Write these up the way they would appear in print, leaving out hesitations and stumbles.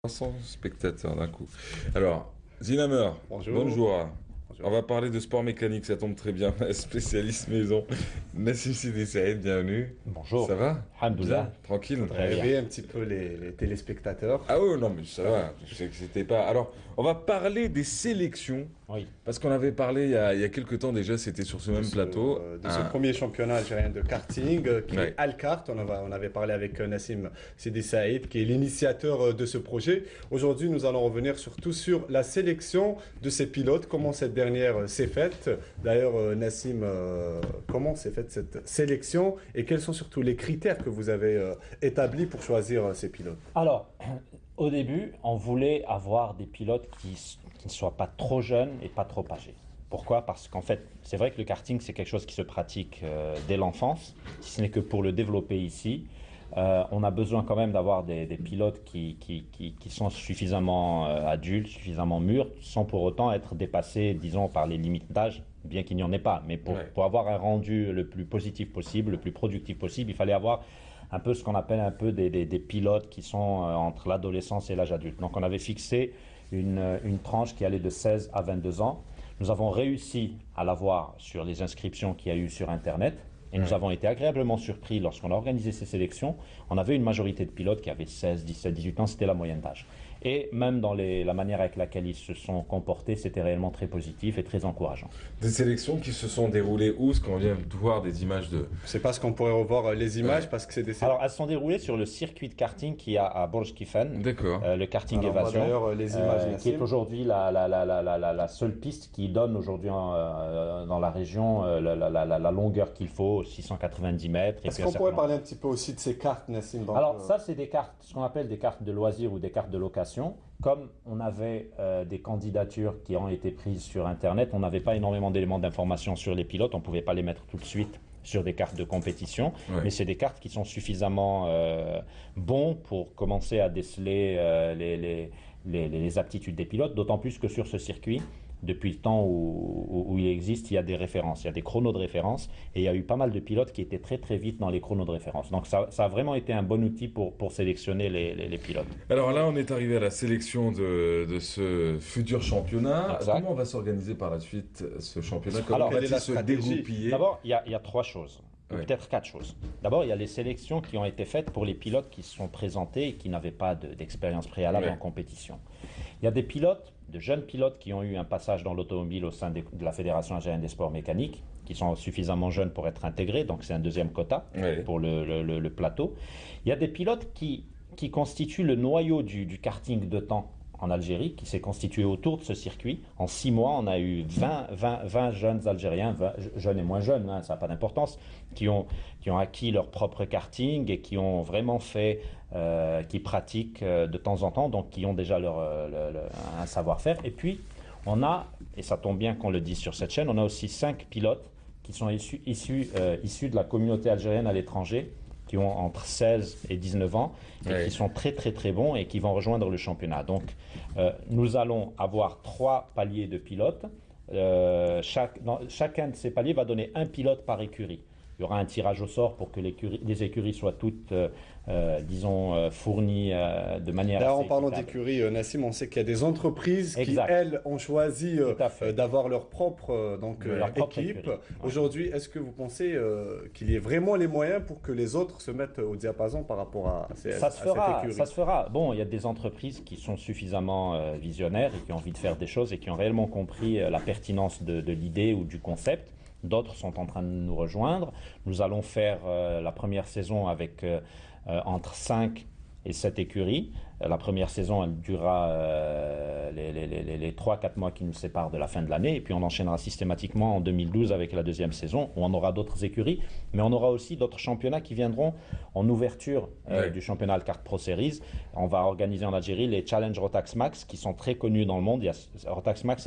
300 spectateurs d'un coup. Alors, Zinamer, Bonjour. bonjour. Bonjour. On va parler de sport mécanique, ça tombe très bien. Spécialiste maison. Nassim Sidi Saïd, bienvenue. Bonjour. Ça va? Alhamdoulilah. Bien, tranquille. Faudrait Très bien. réveiller un petit peu les téléspectateurs. Ah oh non mais ça va, je sais que c'était pas. Alors, on va parler des sélections Oui. parce qu'on avait parlé il y a quelques temps déjà, c'était sur ce même plateau. De ce premier championnat algérien de karting qui Ouais. est Al-Kart. On avait parlé avec Nassim Sidi Saïd qui est l'initiateur de ce projet. Aujourd'hui, nous allons revenir surtout sur la sélection de ces pilotes, comment cette dernière s'est faite. D'ailleurs, Nassim, comment s'est faite cette sélection et quels sont surtout les critères que vous avez établis pour choisir ces pilotes? Alors, au début, on voulait avoir des pilotes qui ne soient pas trop jeunes et pas trop âgés. Pourquoi? Parce qu'en fait, c'est vrai que le karting, c'est quelque chose qui se pratique dès l'enfance, si ce n'est que pour le développer ici. On a besoin quand même d'avoir des pilotes qui sont suffisamment adultes, suffisamment mûrs, sans pour autant être dépassés, disons, par les limites d'âge, bien qu'il n'y en ait pas. Mais pour avoir un rendu le plus positif possible, le plus productif possible, il fallait avoir un peu ce qu'on appelle un peu des pilotes qui sont entre l'adolescence et l'âge adulte. Donc on avait fixé une tranche qui allait de 16 à 22 ans. Nous avons réussi à l'avoir sur les inscriptions qu'il y a eu sur Internet. Et nous avons été agréablement surpris lorsqu'on a organisé ces sélections. On avait une majorité de pilotes qui avaient 16, 17, 18 ans, c'était la moyenne d'âge. Et même dans la manière avec laquelle ils se sont comportés, c'était réellement très positif et très encourageant. Des sélections qui se sont déroulées où? Parce qu'on vient de voir des images de. C'est parce qu'on pourrait revoir les images parce que c'est des. Alors, elles sont déroulées sur le circuit de karting qui a à Burj Kifen, D'accord. le karting Alors, on voit évasion, d'ailleurs les images, qui est Nassim. aujourd'hui la seule piste qui donne aujourd'hui dans la région la longueur qu'il faut, 690 mètres. Est-ce qu'on pourrait parler un petit peu aussi de ces cartes, Nassim? Donc, Alors ça, c'est des cartes, ce qu'on appelle des cartes de loisirs ou des cartes de location. Comme on avait des candidatures qui ont été prises sur Internet, on n'avait pas énormément d'éléments d'information sur les pilotes, on ne pouvait pas les mettre tout de suite sur des cartes de compétition, mais c'est des cartes qui sont suffisamment bons pour commencer à déceler les aptitudes des pilotes, d'autant plus que sur ce circuit, depuis le temps où il existe, il y a des références, il y a des chronos de référence, et il y a eu pas mal de pilotes qui étaient très très vite dans les chronos de référence. Donc ça a vraiment été un bon outil pour sélectionner les pilotes. Alors là, on est arrivé à la sélection de ce futur championnat. Exact. Comment on va s'organiser par la suite ce championnat? Comment Alors, va-t-il quelle est la se stratégie? dégoupiller? D'abord, il y a trois choses, ou Ouais. peut-être quatre choses. D'abord, il y a les sélections qui ont été faites pour les pilotes qui se sont présentés et qui n'avaient pas d'expérience préalable Ouais. en compétition. Il y a des pilotes, de jeunes pilotes qui ont eu un passage dans l'automobile au sein de la Fédération algérienne des sports mécaniques, qui sont suffisamment jeunes pour être intégrés, donc c'est un deuxième quota Ouais. pour le plateau. Il y a des pilotes qui constituent le noyau du karting de temps en Algérie, qui s'est constitué autour de ce circuit. En 6 mois, on a eu 20 jeunes Algériens, 20 jeunes et moins jeunes, hein, ça n'a pas d'importance, qui ont acquis leur propre karting et qui ont vraiment fait, qui pratiquent de temps en temps, donc qui ont déjà un savoir-faire. Et puis, on a, et ça tombe bien qu'on le dise sur cette chaîne, on a aussi 5 pilotes qui sont issus de la communauté algérienne à l'étranger, qui ont entre 16 et 19 ans et qui sont très très très bons et qui vont rejoindre le championnat. Donc nous allons avoir 3 paliers de pilotes. Chacun de ces paliers va donner un pilote par écurie. Il y aura un tirage au sort pour que les écuries soient toutes, disons, fournies de manière Là, assez en parlant équitable. d'écurie, Nassim, on sait qu'il y a des entreprises qui, Exact. elles, ont choisi Tout à fait. d'avoir leur propre Leur propre équipe. écurie. Ouais. Aujourd'hui, est-ce que vous pensez qu'il y ait vraiment les moyens pour que les autres se mettent au diapason par rapport à cette écurie? Ça se fera. Bon, il y a des entreprises qui sont suffisamment visionnaires et qui ont envie de faire des choses et qui ont réellement compris la pertinence de l'idée ou du concept. D'autres sont en train de nous rejoindre. Nous allons faire la première saison avec entre 5 et 7 écuries. La première saison, elle durera les 3-4 mois qui nous séparent de la fin de l'année. Et puis on enchaînera systématiquement en 2012 avec la deuxième saison où on aura d'autres écuries. Mais on aura aussi d'autres championnats qui viendront en ouverture du championnat Al-Kart Pro Series. On va organiser en Algérie les Challenge Rotax Max qui sont très connus dans le monde. Rotax Max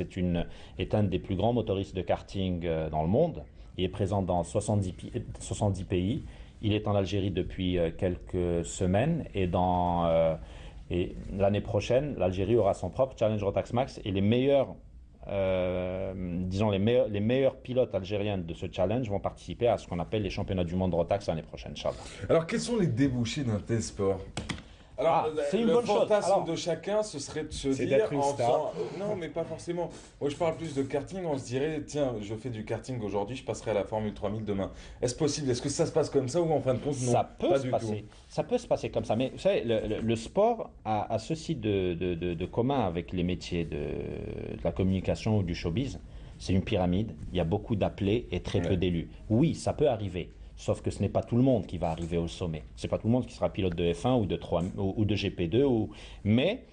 est un des plus grands motoristes de karting dans le monde. Il est présent dans 70 pays. Il est en Algérie depuis quelques semaines et l'année prochaine, l'Algérie aura son propre Challenge Rotax Max et les meilleurs pilotes algériens de ce challenge vont participer à ce qu'on appelle les championnats du monde Rotax l'année prochaine, Inch'Allah. Alors, quels sont les débouchés d'un tel sport? Alors, c'est une le bonne chose. fantasme Alors, de chacun, ce serait de se c'est dire d'être une en star. faisant... Non, mais pas forcément. Moi, je parle plus de karting. On se dirait, tiens, je fais du karting aujourd'hui, je passerai à la Formule 3000 demain. Est-ce possible? Est-ce que ça se passe comme ça ou en fin de compte, non? ça peut pas se du passer. tout. Ça peut se passer comme ça. Mais vous savez, le sport a ceci de commun avec les métiers de la communication ou du showbiz. C'est une pyramide. Il y a beaucoup d'appelés et très peu d'élus. Oui, ça peut arriver. Sauf que ce n'est pas tout le monde qui va arriver au sommet. Ce n'est pas tout le monde qui sera pilote de F1 ou de, 3, ou de GP2. Mais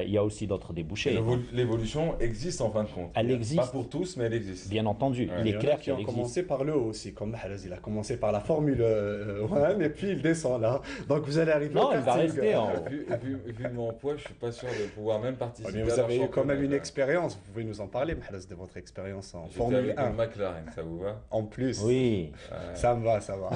il y a aussi d'autres débouchés. L'évolution existe en fin de compte. Elle existe. Pas pour tous, mais elle existe. Bien entendu. Ouais. Il Il y est en a clair qui qu'elle ont existe. commencé par le haut aussi, comme Mahrez, il a commencé par la Formule 1 et puis il descend là. Donc vous allez arriver Non, au il va karting. rester en haut. Vu mon poids, je suis pas sûr de pouvoir même participer. Mais vous à leur avez eu quand championnat, même une quoi. expérience. Vous pouvez nous en parler, Mahrez, de votre expérience en J'étais Formule avec 1. une McLaren, ça vous va? En plus, Oui. ça me va, ça va.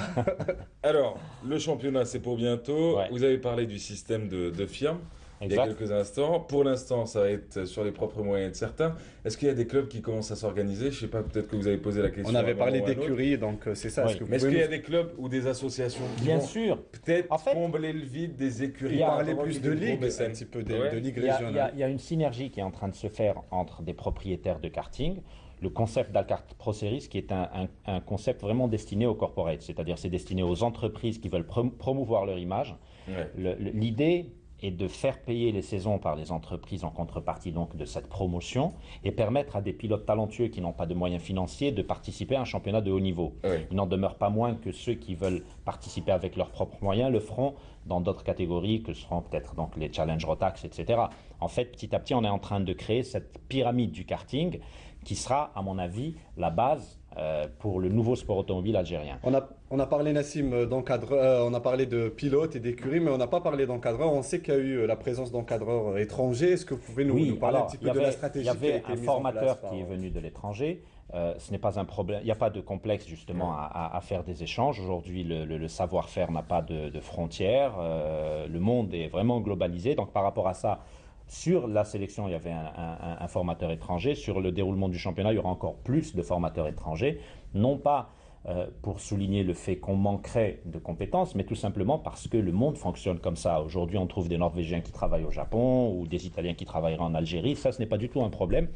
Alors, le championnat, c'est pour bientôt. Ouais. Vous avez parlé du système de firmes il y a Exact. quelques instants. Pour l'instant, ça va être sur les propres moyens de certains. Est-ce qu'il y a des clubs qui commencent à s'organiser? Je sais pas, peut-être que vous avez posé la question. On avait à un parlé moment ou à un autre. d'écurie, donc c'est ça. Oui. Est-ce que vous Mais est-ce pouvez qu'il y a nous des clubs ou des associations qui Bien vont sûr. peut-être En fait, combler le vide des écuries? il y a- parler Pendant plus qu'il y de a des gros ligues, mécènes. un petit peu Ouais. de ligues Il y a- régionales. il y a une synergie qui est en train de se faire entre des propriétaires de karting. Le concept d'Alkart Pro Series, qui est un concept vraiment destiné aux corporates, c'est-à-dire c'est destiné aux entreprises qui veulent promouvoir leur image. Ouais. L'idée est de faire payer les saisons par les entreprises en contrepartie donc de cette promotion et permettre à des pilotes talentueux qui n'ont pas de moyens financiers de participer à un championnat de haut niveau. Ouais. Il n'en demeure pas moins que ceux qui veulent participer avec leurs propres moyens le feront dans d'autres catégories que seront peut-être donc les Challenge Rotax, etc. En fait, petit à petit, on est en train de créer cette pyramide du karting qui sera, à mon avis, la base pour le nouveau sport automobile algérien. On a parlé, Nassim, d'encadreurs, on a parlé de pilotes et d'écuries, mais on n'a pas parlé d'encadreurs. On sait qu'il y a eu la présence d'encadreurs étrangers. Est-ce que vous pouvez nous parler un petit peu de la stratégie il y avait qui a été un mise en formateur place qui est par- venu de l'étranger. Ce n'est pas un problème. Il n'y a pas de complexe justement à faire des échanges. Aujourd'hui, le savoir-faire n'a pas de frontières. Le monde est vraiment globalisé. Donc, par rapport à ça, sur la sélection, il y avait un formateur étranger. Sur le déroulement du championnat, il y aura encore plus de formateurs étrangers. Non pas pour souligner le fait qu'on manquerait de compétences, mais tout simplement parce que le monde fonctionne comme ça. Aujourd'hui, on trouve des Norvégiens qui travaillent au Japon ou des Italiens qui travailleraient en Algérie. Ça, ce n'est pas du tout un problème.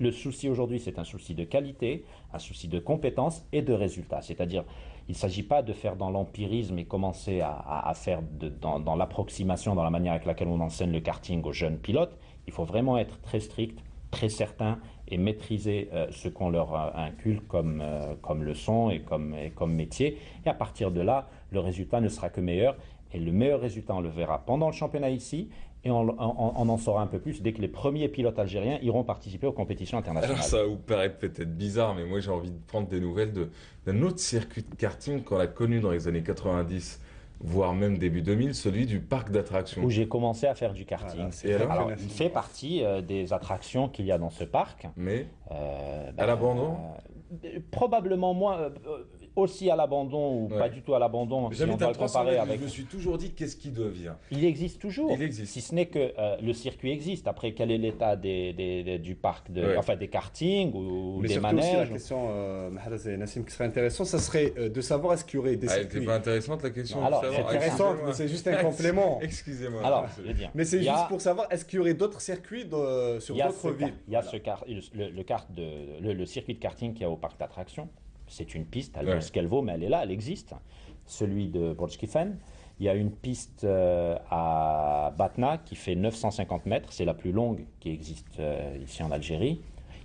Le souci aujourd'hui, c'est un souci de qualité, un souci de compétences et de résultats. C'est-à-dire, il ne s'agit pas de faire dans l'empirisme et commencer à faire dans l'approximation, dans la manière avec laquelle on enseigne le karting aux jeunes pilotes. Il faut vraiment être très strict, très certain et maîtriser ce qu'on leur inculque comme leçon et comme métier. Et à partir de là, le résultat ne sera que meilleur. Et le meilleur résultat, on le verra pendant le championnat ici. Et on en saura un peu plus dès que les premiers pilotes algériens iront participer aux compétitions internationales. Alors ça va vous paraître peut-être bizarre, mais moi j'ai envie de prendre des nouvelles d'un autre circuit de karting qu'on a connu dans les années 90, voire même début 2000, celui du parc d'attractions. Où j'ai commencé à faire du karting. Voilà, c'est Et très alors Alors, fascinant. il fait partie des attractions qu'il y a dans ce parc. Mais Ben, à l'abandon probablement moins, aussi à l'abandon ou Ouais. pas du tout à l'abandon. Si on J'habite doit à le comparer 300 avec. je me suis toujours dit qu'est-ce qui devient. Il existe toujours. Il existe. Si ce n'est que le circuit existe. Après, quel est l'état du parc, Ouais. enfin des kartings ou Mais des surtout aussi la manèges question, Mahrez et Nassim, qui serait intéressant, ça serait de savoir est-ce qu'il y aurait des Ah, elle n'était circuits. pas intéressante la question Alors, de savoir. c'est Intéressante, Excusez-moi. mais c'est juste un complément. Excusez-moi. Alors, je veux dire. Mais c'est il y a- juste pour savoir est-ce qu'il y aurait d'autres circuits sur il y a d'autres ce car- villes. il y a ce car- le circuit de karting qu'il y a au parc d'attractions. C'est une piste, elle Ouais. vaut ce qu'elle vaut, mais elle est là, elle existe. Celui de Burj Kifen. Il y a une piste à Batna qui fait 950 mètres, c'est la plus longue qui existe ici en Algérie.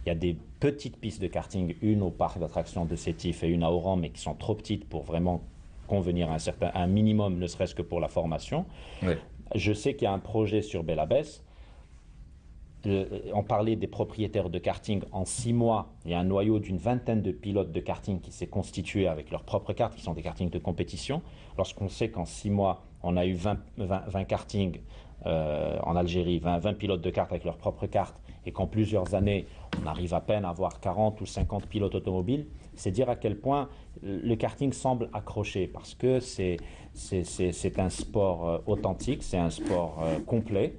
Il y a des petites pistes de karting, une au parc d'attractions de Sétif et une à Oran, mais qui sont trop petites pour vraiment convenir à un minimum, ne serait-ce que pour la formation. Ouais. Je sais qu'il y a un projet sur Bel Abbès. On parlait des propriétaires de karting. En 6 mois, il y a un noyau d'une vingtaine de pilotes de karting qui s'est constitué avec leurs propres cartes, qui sont des kartings de compétition. Lorsqu'on sait qu'en 6 mois, on a eu 20 kartings en Algérie, 20 pilotes de cartes avec leurs propres cartes, et qu'en plusieurs années, on arrive à peine à avoir 40 ou 50 pilotes automobiles, c'est dire à quel point le karting semble accrocher, parce que c'est un sport authentique, c'est un sport complet.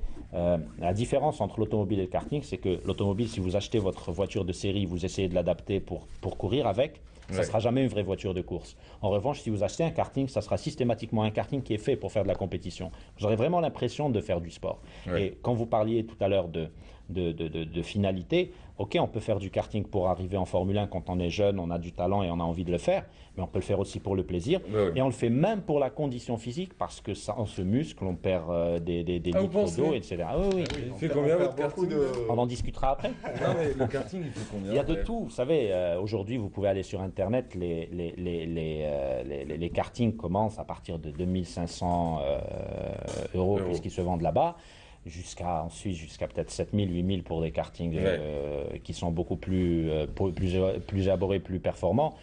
La différence entre l'automobile et le karting, c'est que l'automobile, si vous achetez votre voiture de série, vous essayez de l'adapter pour courir avec. Ça Ouais. sera jamais une vraie voiture de course. En revanche, si vous achetez un karting, ça sera systématiquement un karting qui est fait pour faire de la compétition. Vous aurez vraiment l'impression de faire du sport. Ouais. Et quand vous parliez tout à l'heure de finalité, ok, on peut faire du karting pour arriver en Formule 1 quand on est jeune, on a du talent et on a envie de le faire, mais on peut le faire aussi pour le plaisir. Ouais, ouais. Et on le fait même pour la condition physique parce que ça, on se muscle, on perd des Ah, vous litres pensez d'eau, etc. Ah, oui, oui. Il fait combien votre beaucoup karting On en discutera après. Non, mais le karting, il fait combien Il y a de ouais. tout. Vous savez, aujourd'hui, vous pouvez aller sur Internet. Les kartings commencent à partir de 2500 euros, Euros. puisqu'ils se vendent là-bas, jusqu'à peut-être 7000, 8000 pour des kartings qui sont beaucoup plus élaborés, plus performants.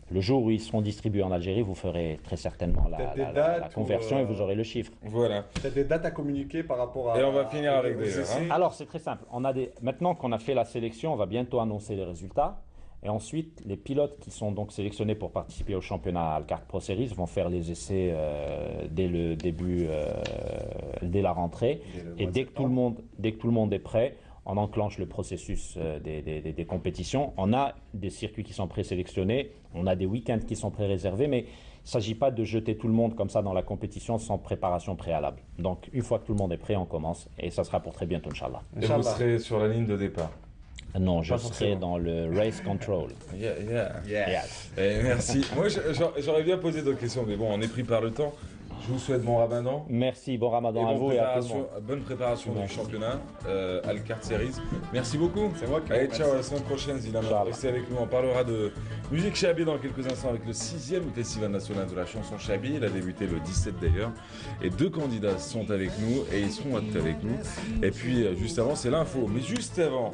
Le jour où ils seront distribués en Algérie, vous ferez très certainement Peut-être des la dates conversion ou, et vous aurez le chiffre. Voilà. Peut-être des dates à communiquer par rapport à... Et on va finir avec aux des essais. heures, hein. Alors, c'est très simple. Maintenant qu'on a fait la sélection, on va bientôt annoncer les résultats. Et ensuite, les pilotes qui sont donc sélectionnés pour participer au championnat Alkart Pro Series vont faire les essais dès le début, dès la rentrée. Et dès que tout le monde est prêt, on enclenche le processus des compétitions. On a des circuits qui sont présélectionnés, on a des week-ends qui sont pré-réservés, mais il ne s'agit pas de jeter tout le monde comme ça dans la compétition sans préparation préalable. Donc, une fois que tout le monde est prêt, on commence. Et ça sera pour très bientôt, Inch'Allah. Et vous Inch'Allah. serez sur la ligne de départ. Non, je Pas serai forcément. dans le race control. Yeah. Yes. Eh, merci. Moi, j'aurais bien posé d'autres questions, mais bon, on est pris par le temps. Je vous souhaite bon ramadan. Merci, bon ramadan à vous et à tout le monde. bonne préparation du championnat Alkart Series. Merci beaucoup. C'est moi qui Allez, vous ciao, à la remercie. semaine prochaine, Zidane. Inch'Allah. Restez avec nous. On parlera de musique Chabi dans quelques instants avec le 6e Festival national de la chanson Chabi. Il a débuté le 17 d'ailleurs. Et 2 candidats sont avec nous et ils seront avec nous. Et puis, juste avant, c'est l'info. Mais juste avant,